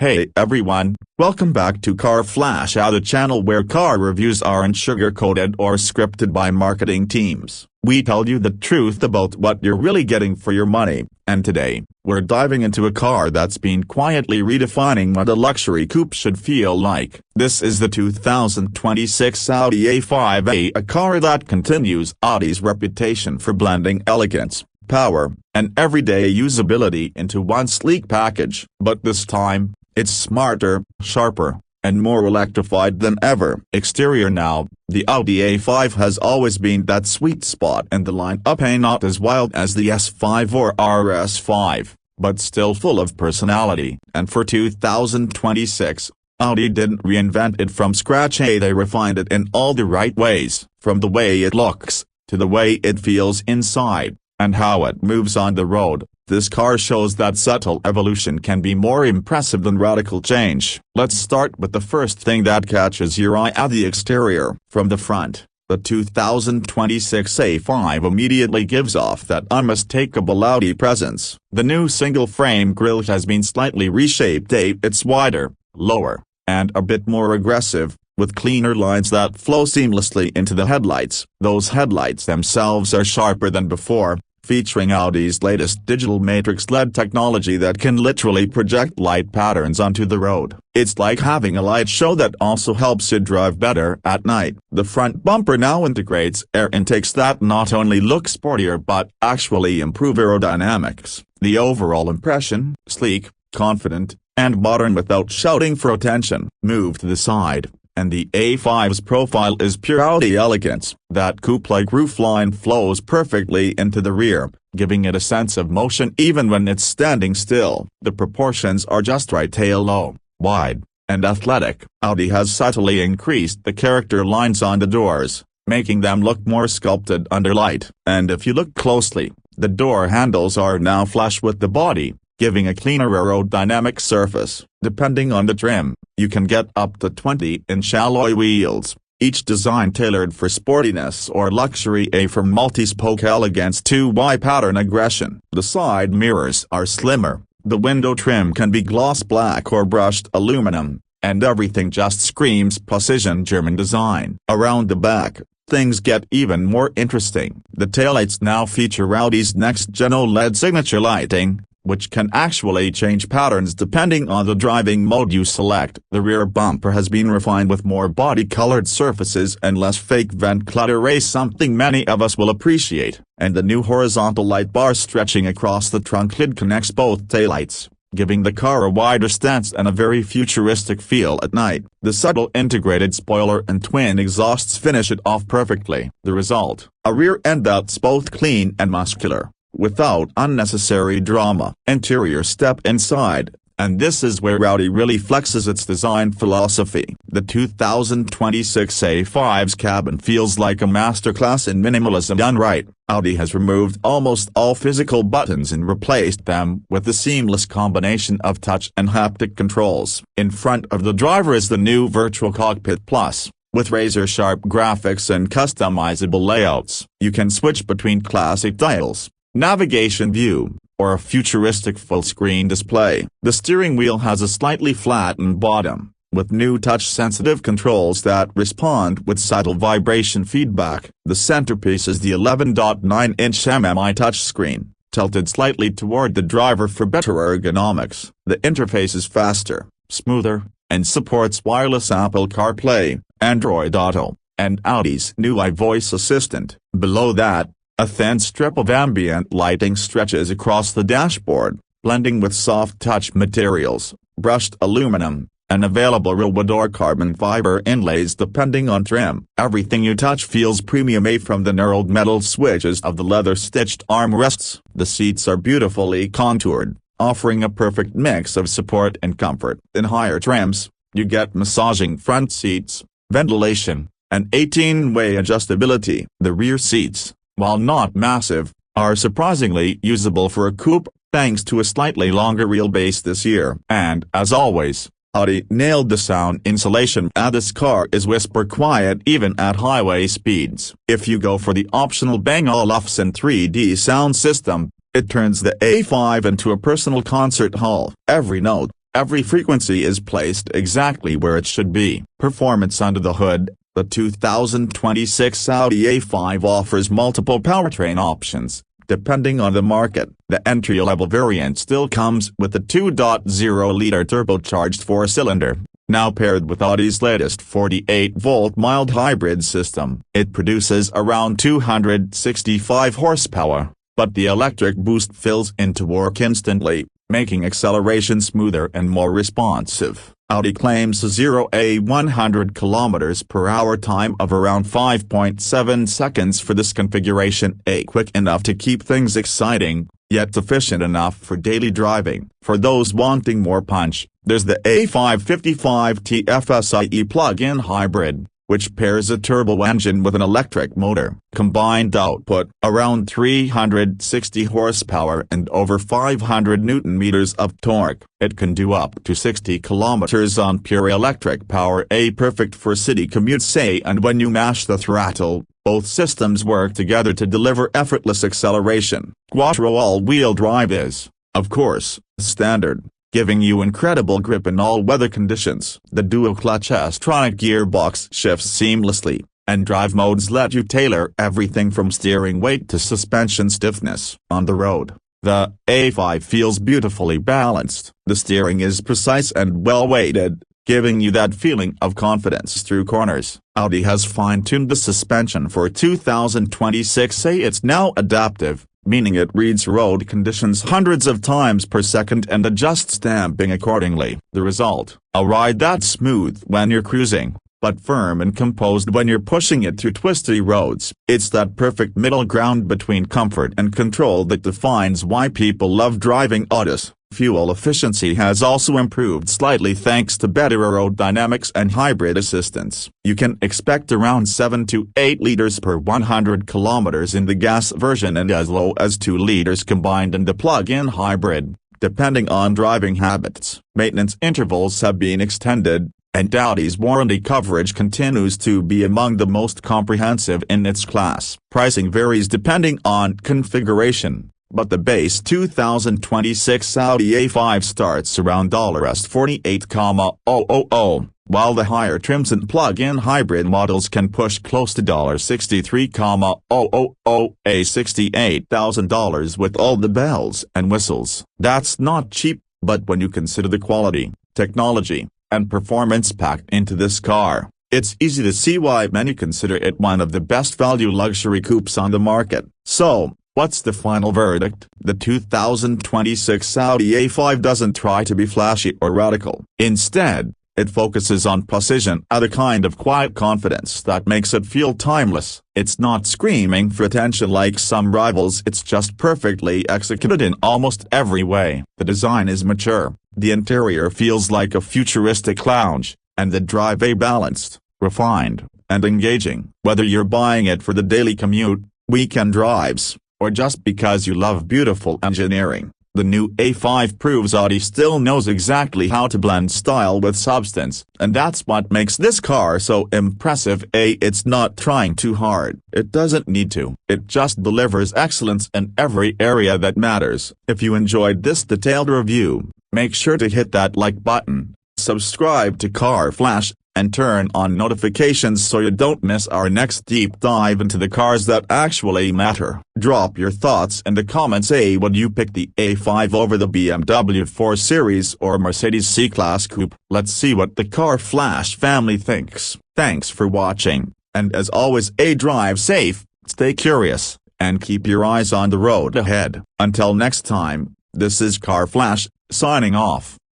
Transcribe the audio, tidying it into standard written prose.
Hey everyone, welcome back to Car Flash Out, a channel where car reviews aren't sugar-coated or scripted by marketing teams. We tell you the truth about what you're really getting for your money, and today, we're diving into a car that's been quietly redefining what a luxury coupe should feel like. This is the 2026 Audi A5, a car that continues Audi's reputation for blending elegance, power, and everyday usability into one sleek package. But this time, it's smarter, sharper, and more electrified than ever. Exterior. Now, the Audi A5 has always been that sweet spot in the lineup, not as wild as the S5 or RS5, but still full of personality. And for 2026, Audi didn't reinvent it from scratch. They refined it in all the right ways, from the way it looks, to the way it feels inside, and how it moves on the road. This car shows that subtle evolution can be more impressive than radical change. Let's start with the first thing that catches your eye: the exterior. From the front, the 2026 A5 immediately gives off that unmistakable Audi presence. The new single-frame grille has been slightly reshaped. It's wider, lower, and a bit more aggressive, with cleaner lines that flow seamlessly into the headlights. Those headlights themselves are sharper than before, featuring Audi's latest digital matrix LED technology that can literally project light patterns onto the road. It's like having a light show that also helps you drive better at night. The front bumper now integrates air intakes that not only look sportier but actually improve aerodynamics. The overall impression: sleek, confident, and modern without shouting for attention. Move to the side, and the A5's profile is pure Audi elegance. That coupe-like roofline flows perfectly into the rear, giving it a sense of motion even when it's standing still. The proportions are just right: tail low, wide, and athletic. Audi has subtly increased the character lines on the doors, making them look more sculpted under light. And if you look closely, the door handles are now flush with the body, giving a cleaner aerodynamic surface. Depending on the trim, you can get up to 20-inch alloy wheels, each design tailored for sportiness or luxury. A for multi-spoke elegance, to Y pattern aggression. The side mirrors are slimmer, the window trim can be gloss black or brushed aluminum, and everything just screams precision German design. Around the back, things get even more interesting. The taillights now feature Audi's next-gen OLED signature lighting, which can actually change patterns depending on the driving mode you select. The rear bumper has been refined with more body-colored surfaces and less fake vent clutter, something many of us will appreciate. And the new horizontal light bar stretching across the trunk lid connects both taillights, giving the car a wider stance and a very futuristic feel at night. The subtle integrated spoiler and twin exhausts finish it off perfectly. The result: a rear end that's both clean and muscular, without unnecessary drama. Interior. Step inside, and this is where Audi really flexes its design philosophy. The 2026 A5's cabin feels like a masterclass in minimalism done right. Audi has removed almost all physical buttons and replaced them with the seamless combination of touch and haptic controls. In front of the driver is the new Virtual Cockpit Plus, with razor-sharp graphics and customizable layouts. You can switch between classic dials, navigation view, or a futuristic full-screen display. The steering wheel has a slightly flattened bottom, with new touch-sensitive controls that respond with subtle vibration feedback. The centerpiece is the 11.9-inch MMI touchscreen, tilted slightly toward the driver for better ergonomics. The interface is faster, smoother, and supports wireless Apple CarPlay, Android Auto, and Audi's new iVoice assistant. Below that, a thin strip of ambient lighting stretches across the dashboard, blending with soft touch materials, brushed aluminum, and available wood or carbon fiber inlays depending on trim. Everything you touch feels premium, from the knurled metal switches of the leather-stitched armrests. The seats are beautifully contoured, offering a perfect mix of support and comfort. In higher trims, you get massaging front seats, ventilation, and 18-way adjustability. The rear seats, while not massive, are surprisingly usable for a coupe, thanks to a slightly longer wheelbase this year. And as always, Audi nailed the sound insulation. This car is whisper quiet even at highway speeds. If you go for the optional Bang & Olufsen 3D sound system, it turns the A5 into a personal concert hall. Every note, Every frequency is placed exactly where it should be. Performance under the hood. The 2026 Audi A5 offers multiple powertrain options, depending on the market. The entry-level variant still comes with the 2.0-liter turbocharged four-cylinder, now paired with Audi's latest 48-volt mild hybrid system. It produces around 265 horsepower, but the electric boost fills into work instantly, making acceleration smoother and more responsive. Audi claims a 0–100 km/h time of around 5.7 seconds for this configuration, quick enough to keep things exciting, yet efficient enough for daily driving. For those wanting more punch, there's the A555 TFSIe plug-in hybrid, which pairs a turbo engine with an electric motor. Combined output, around 360 horsepower and over 500 Nm of torque. It can do up to 60 km on pure electric power, perfect for city commutes, and when you mash the throttle, both systems work together to deliver effortless acceleration. Quattro all-wheel drive is, of course, standard, giving you incredible grip in all weather conditions. The dual-clutch S-tronic gearbox shifts seamlessly, and drive modes let you tailor everything from steering weight to suspension stiffness. On the road, the A5 feels beautifully balanced. The steering is precise and well-weighted, giving you that feeling of confidence through corners. Audi has fine-tuned the suspension for 2026. It's now adaptive, meaning it reads road conditions hundreds of times per second and adjusts damping accordingly. The result, a ride that's smooth when you're cruising, but firm and composed when you're pushing it through twisty roads. It's that perfect middle ground between comfort and control that defines why people love driving Audis. Fuel efficiency has also improved slightly thanks to better aerodynamics and hybrid assistance. You can expect around 7 to 8 liters per 100 kilometers in the gas version and as low as 2 liters combined in the plug-in hybrid, depending on driving habits. Maintenance intervals have been extended, and Audi's warranty coverage continues to be among the most comprehensive in its class. Pricing varies depending on configuration, but the base 2026 Audi A5 starts around $48,000, while the higher trims and plug-in hybrid models can push close to $63,000, $68,000 with all the bells and whistles. That's not cheap, but when you consider the quality, technology, and performance packed into this car, it's easy to see why many consider it one of the best value luxury coupes on the market. So, what's the final verdict? The 2026 Audi A5 doesn't try to be flashy or radical. Instead, it focuses on precision and a kind of quiet confidence that makes it feel timeless. It's not screaming for attention like some rivals, it's just perfectly executed in almost every way. The design is mature, the interior feels like a futuristic lounge, and the drive balanced, refined, and engaging. Whether you're buying it for the daily commute, weekend drives, or just because you love beautiful engineering, the new A5 proves Audi still knows exactly how to blend style with substance, and that's what makes this car so impressive. It's not trying too hard. It doesn't need to. It just delivers excellence in every area that matters. If you enjoyed this detailed review, make sure to hit that like button, subscribe to Car Flash, and turn on notifications so you don't miss our next deep dive into the cars that actually matter. Drop your thoughts in the comments. Would you pick the A5 over the BMW 4 Series or Mercedes C-Class Coupe? Let's see what the Car Flash family thinks. Thanks for watching, and as always, drive safe, stay curious, and keep your eyes on the road ahead. Until next time, this is Car Flash, signing off.